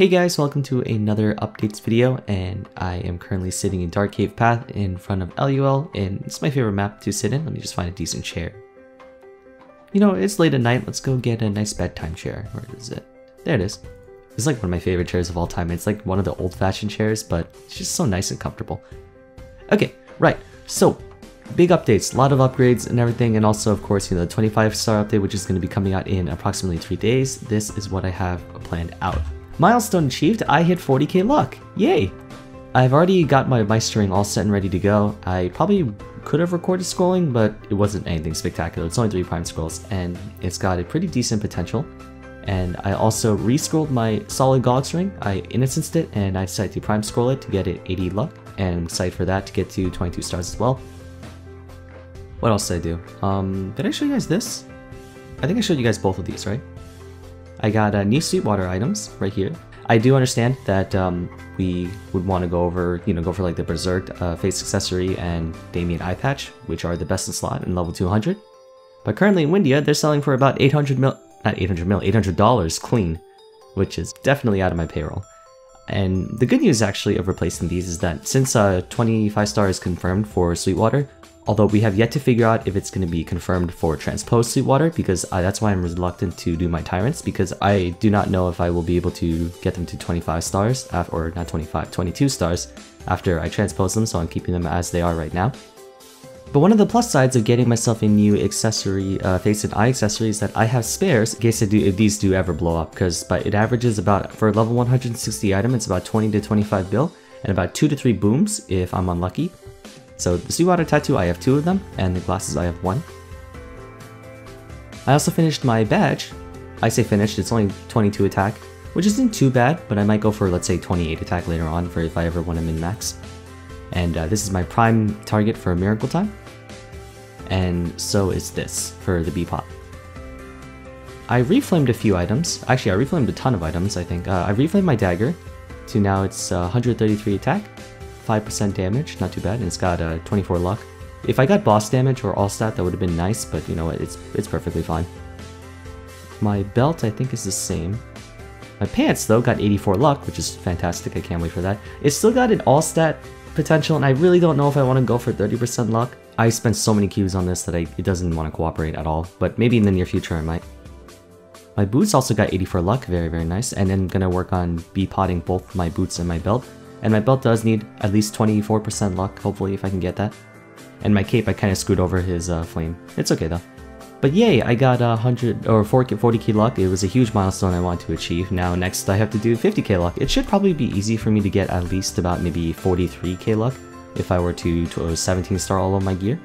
Hey guys, welcome to another updates video, and I am currently sitting in Dark Cave Path in front of LUL, and it's my favorite map to sit in. Let me just find a decent chair. You know, it's late at night, let's go get a nice bedtime chair. Where is it? There it is. It's like one of my favorite chairs of all time. It's like one of the old-fashioned chairs, but it's just so nice and comfortable. Okay, right, so big updates, a lot of upgrades and everything, and also of course, you know, the 25-star update, which is going to be coming out in approximately 3 days. This is what I have planned out. Milestone achieved, I hit 40k luck, yay! I've already got my string all set and ready to go. I probably could have recorded scrolling, but it wasn't anything spectacular. It's only 3 prime scrolls, and it's got a pretty decent potential. And I also re-scrolled my solid GOG string. I innocenced it, and I decided to prime scroll it to get it 80 luck, and I'm excited for that to get to 22 stars as well. What else did I do? Did I show you guys this? I think I showed you guys both of these, right? I got new Sweetwater items right here. I do understand that we would want to go over, go for like the Berserk face accessory and Damien eye patch, which are the best in slot in level 200. But currently in Windia, they're selling for about $800 clean, which is definitely out of my payroll. And the good news actually of replacing these is that since 25 star is confirmed for Sweetwater, although we have yet to figure out if it's going to be confirmed for Transposed Sweetwater, because that's why I'm reluctant to do my Tyrants, because I do not know if I will be able to get them to 25 stars, or not 25, 22 stars after I transpose them, so I'm keeping them as they are right now. But one of the plus sides of getting myself a new accessory, face and eye accessory, is that I have spares in case if these do ever blow up, because it averages about, for a level 160 item, it's about 20 to 25 bill, and about 2 to 3 booms if I'm unlucky. So the Sweetwater tattoo, I have 2 of them, and the glasses, I have 1. I also finished my badge. I say finished, it's only 22 attack, which isn't too bad, but I might go for, let's say, 28 attack later on for if I ever want to min-max. And this is my prime target for Miracle Time. And so is this for the B-Pop. I reflamed a few items. Actually, I reflamed a ton of items, I think. I reflamed my dagger to now it's 133 attack. 5% damage, not too bad, and it's got 24 luck. If I got boss damage or all stat, that would have been nice, but you know what, it's perfectly fine. My belt, I think, is the same. My pants, though, got 84 luck, which is fantastic. I can't wait for that. It's still got an all stat potential, and I really don't know if I want to go for 30% luck. I spent so many Qs on this that it doesn't want to cooperate at all, but maybe in the near future I might. My boots also got 84 luck, very, very nice, and then I'm gonna work on B-potting both my boots and my belt. And my belt does need at least 24% luck, hopefully, if I can get that. And my cape, I kind of screwed over his flame. It's okay though. But yay, I got 40k luck. It was a huge milestone I wanted to achieve. Now next I have to do 50k luck. It should probably be easy for me to get at least about maybe 43k luck if I were to 17 star all of my gear.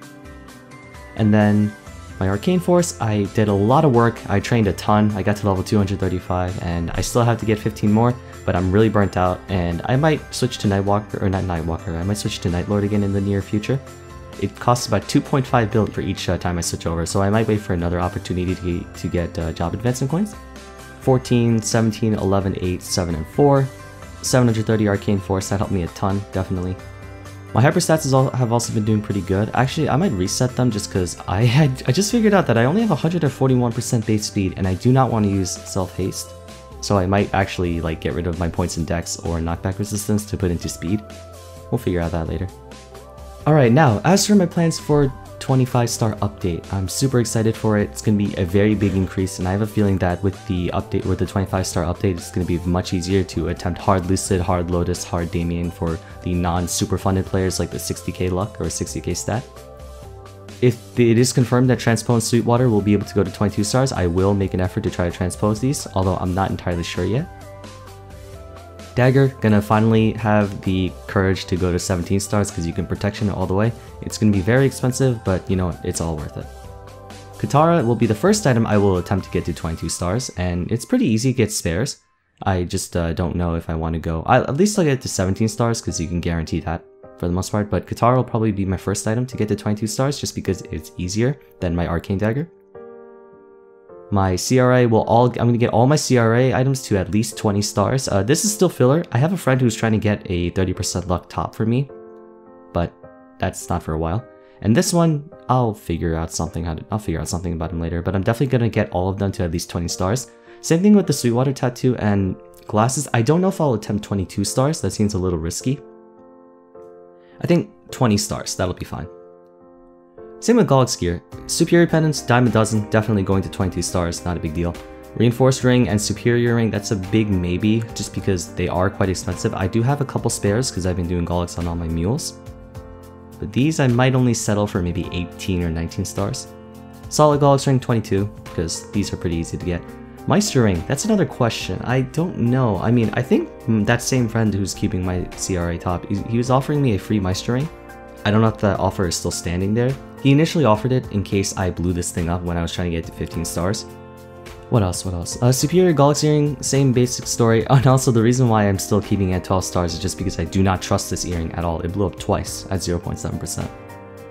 And then my Arcane Force, I did a lot of work. I trained a ton. I got to level 235 and I still have to get 15 more, but I'm really burnt out and I might switch to Nightwalker, or not Nightwalker, I might switch to Nightlord again in the near future. It costs about 2.5 bill for each time I switch over, so I might wait for another opportunity to get job advancement coins. 14, 17, 11, 8, 7, and 4. 730 Arcane Force, that helped me a ton, definitely. My hyperstats have also been doing pretty good. Actually, I might reset them just because I just figured out that I only have 141% base speed and I do not want to use self-haste. So I might actually like get rid of my points in dex or knockback resistance to put into speed. We'll figure out that later. Alright, now as for my plans for 25-star update, I'm super excited for it. It's going to be a very big increase, and I have a feeling that with the update, with the 25-star update, it's going to be much easier to attempt hard Lucid, hard Lotus, hard Damien for the non-super funded players like the 60k luck or 60k stat. If it is confirmed that Transposed Sweetwater will be able to go to 22 stars, I will make an effort to try to transpose these, although I'm not entirely sure yet. Dagger, gonna finally have the courage to go to 17 stars because you can protection it all the way. It's gonna be very expensive, but you know what, it's all worth it. Katara will be the first item I will attempt to get to 22 stars, and it's pretty easy to get spares. I just don't know if I want to go. At least I'll get to 17 stars because you can guarantee that for the most part, but Katara will probably be my first item to get to 22 stars just because it's easier than my Arcane Dagger. My CRA I'm going to get all my CRA items to at least 20 stars. This is still filler. I have a friend who's trying to get a 30% luck top for me, but that's not for a while. And this one, I'll figure out something about him later, but I'm definitely going to get all of them to at least 20 stars. Same thing with the Sweetwater Tattoo and glasses. I don't know if I'll attempt 22 stars, that seems a little risky. I think 20 stars, that'll be fine. Same with Gollux gear. Superior pendants, dime a dozen, definitely going to 22 stars, not a big deal. Reinforced ring and superior ring, that's a big maybe, just because they are quite expensive. I do have a couple spares because I've been doing Gollux on all my mules. But these I might only settle for maybe 18 or 19 stars. Solid Gollux ring, 22, because these are pretty easy to get. Meister ring, that's another question. I don't know. I mean, I think that same friend who's keeping my CRA top, he was offering me a free Meister ring. I don't know if that offer is still standing there. He initially offered it in case I blew this thing up when I was trying to get to 15 stars. What else? Superior Gollux earring, same basic story. And also the reason why I'm still keeping it at 12 stars is just because I do not trust this earring at all. It blew up twice at 0.7%.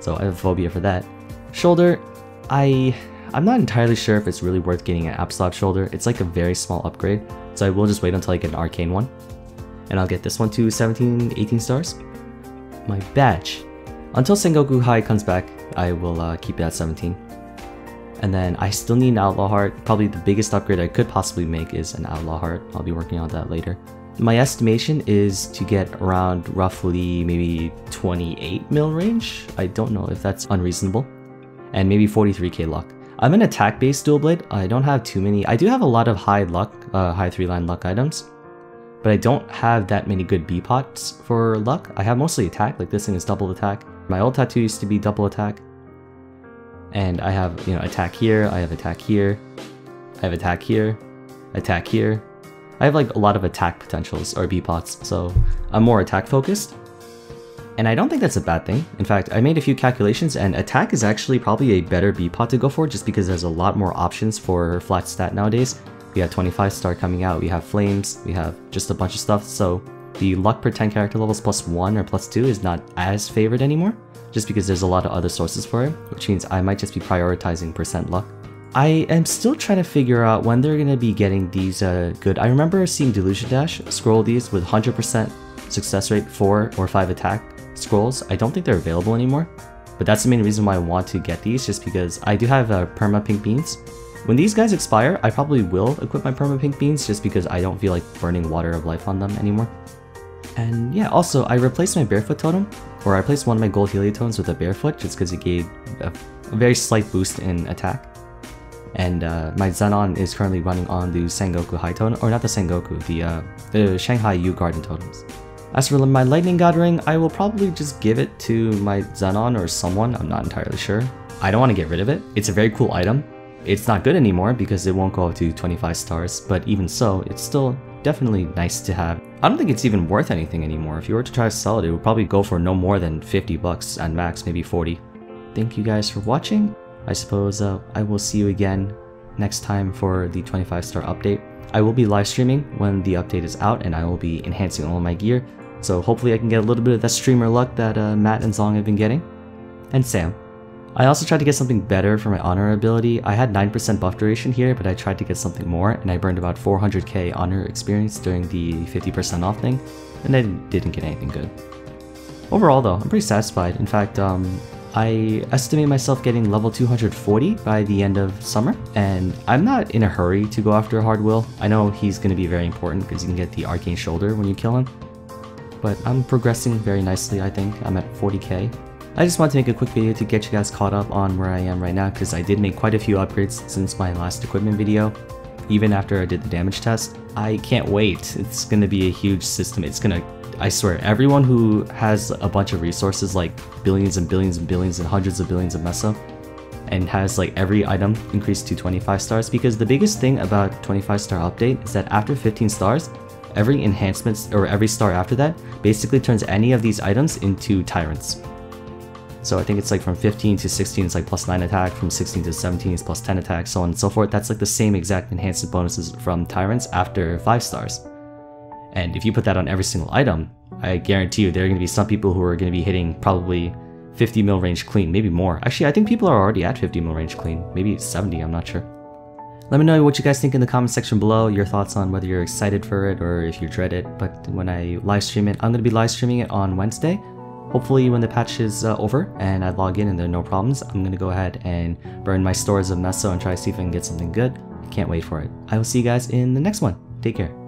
So I have a phobia for that. Shoulder, I'm not entirely sure if it's really worth getting an Absolute shoulder. It's like a very small upgrade. So I will just wait until I get an arcane one. And I'll get this one to 17, 18 stars. My badge. Until Sengoku High comes back, I will keep it at 17. And then I still need an Outlaw Heart. Probably the biggest upgrade I could possibly make is an Outlaw Heart. I'll be working on that later. My estimation is to get around roughly maybe 28 mil range. I don't know if that's unreasonable. And maybe 43k luck. I'm an attack-based dual blade. I don't have too many. I do have a lot of high luck, high 3-line luck items. But I don't have that many good B-pots for luck. I have mostly attack, like this thing is double attack. My old tattoo used to be double attack. And I have, you know, attack here, I have attack here, I have attack here, attack here. I have like a lot of attack potentials or B-pots, so I'm more attack focused. And I don't think that's a bad thing. In fact, I made a few calculations and attack is actually probably a better B-pot to go for just because there's a lot more options for flat stat nowadays. We have 25 star coming out, we have flames, we have just a bunch of stuff, so the luck per 10 character levels +1 or +2 is not as favored anymore. Just because there's a lot of other sources for it, which means I might just be prioritizing percent luck. I am still trying to figure out when they're going to be getting these good. I remember seeing Delusion Dash scroll these with 100% success rate 4 or 5 attack scrolls. I don't think they're available anymore, but that's the main reason why I want to get these, just because I do have perma pink beans. When these guys expire, I probably will equip my perma pink beans just because I don't feel like burning water of life on them anymore. And yeah, also I replaced my barefoot totem, or I replaced one of my gold heliotones with a barefoot just because it gave a very slight boost in attack. And my Zenon is currently running on the Sengoku High totem, or not the Sengoku, the Shanghai Yu Garden totems. As for my Lightning God ring, I will probably just give it to my Zenon or someone, I'm not entirely sure. I don't want to get rid of it. It's a very cool item. It's not good anymore because it won't go up to 25 stars, but even so, it's still definitely nice to have. I don't think it's even worth anything anymore. If you were to try to sell it, it would probably go for no more than 50 bucks at max, maybe 40. Thank you guys for watching. I suppose I will see you again next time for the 25 star update. I will be live streaming when the update is out and I will be enhancing all of my gear. So hopefully I can get a little bit of that streamer luck that Matt and Zong have been getting. And Sam. I also tried to get something better for my honor ability. I had 9% buff duration here, but I tried to get something more, and I burned about 400k honor experience during the 50% off thing, and I didn't get anything good. Overall though, I'm pretty satisfied. In fact, I estimate myself getting level 240 by the end of summer, and I'm not in a hurry to go after Hard Will. I know he's going to be very important because you can get the Arcane Shoulder when you kill him, but I'm progressing very nicely. I think I'm at 40k. I just wanted to make a quick video to get you guys caught up on where I am right now because I did make quite a few upgrades since my last equipment video, even after I did the damage test. I can't wait. It's going to be a huge system. It's going to, I swear, everyone who has a bunch of resources like billions and billions and billions and hundreds of billions of meso and has like every item increased to 25 stars, because the biggest thing about 25 star update is that after 15 stars, every enhancement or every star after that basically turns any of these items into tyrants. So I think it's like from 15 to 16 it's like +9 attack, from 16 to 17 is +10 attack, so on and so forth. That's like the same exact enhancement bonuses from tyrants after 5 stars. And if you put that on every single item, I guarantee you there are going to be some people who are going to be hitting probably 50 mil range clean, maybe more. Actually, I think people are already at 50 mil range clean, maybe 70, I'm not sure. Let me know what you guys think in the comment section below, your thoughts on whether you're excited for it or if you dread it. But when I live stream it, I'm going to be live streaming it on Wednesday. Hopefully when the patch is over and I log in and there are no problems, I'm going to go ahead and burn my stores of meso and try to see if I can get something good. Can't wait for it. I will see you guys in the next one. Take care.